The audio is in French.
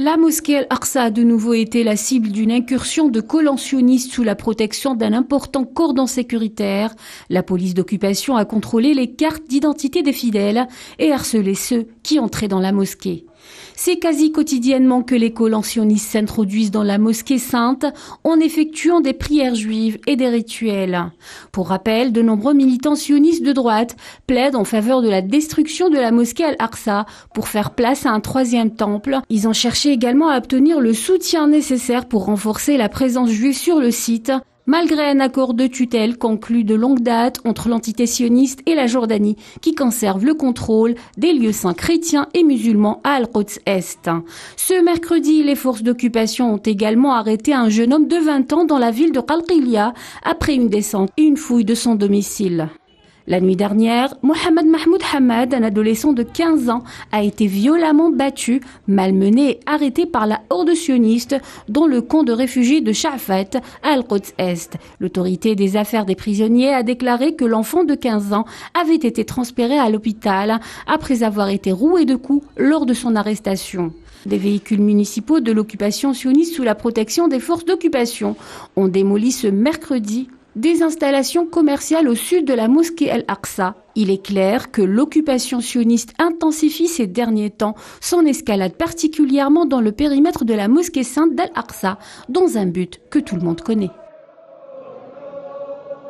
La mosquée Al-Aqsa a de nouveau été la cible d'une incursion de colons sionistes sous la protection d'un important cordon sécuritaire. La police d'occupation a contrôlé les cartes d'identité des fidèles et harcelé ceux qui entraient dans la mosquée. C'est quasi quotidiennement que les colons sionistes s'introduisent dans la mosquée sainte en effectuant des prières juives et des rituels. Pour rappel, de nombreux militants sionistes de droite plaident en faveur de la destruction de la mosquée Al-Aqsa pour faire place à un troisième temple. Ils ont cherché également à obtenir le soutien nécessaire pour renforcer la présence juive sur le site, malgré un accord de tutelle conclu de longue date entre l'entité sioniste et la Jordanie qui conserve le contrôle des lieux saints chrétiens et musulmans à Al-Quds Est. Ce mercredi, les forces d'occupation ont également arrêté un jeune homme de 20 ans dans la ville de Qalqilia après une descente et une fouille de son domicile. La nuit dernière, Mohamed Mahmoud Hamad, un adolescent de 15 ans, a été violemment battu, malmené et arrêté par la horde sioniste dans le camp de réfugiés de Sha'fat à Al-Quds Est. L'autorité des affaires des prisonniers a déclaré que l'enfant de 15 ans avait été transféré à l'hôpital après avoir été roué de coups lors de son arrestation. Des véhicules municipaux de l'occupation sioniste sous la protection des forces d'occupation ont démoli ce mercredi des installations commerciales au sud de la mosquée Al-Aqsa. Il est clair que l'occupation sioniste intensifie ces derniers temps son escalade, particulièrement dans le périmètre de la mosquée sainte d'Al-Aqsa, dans un but que tout le monde connaît.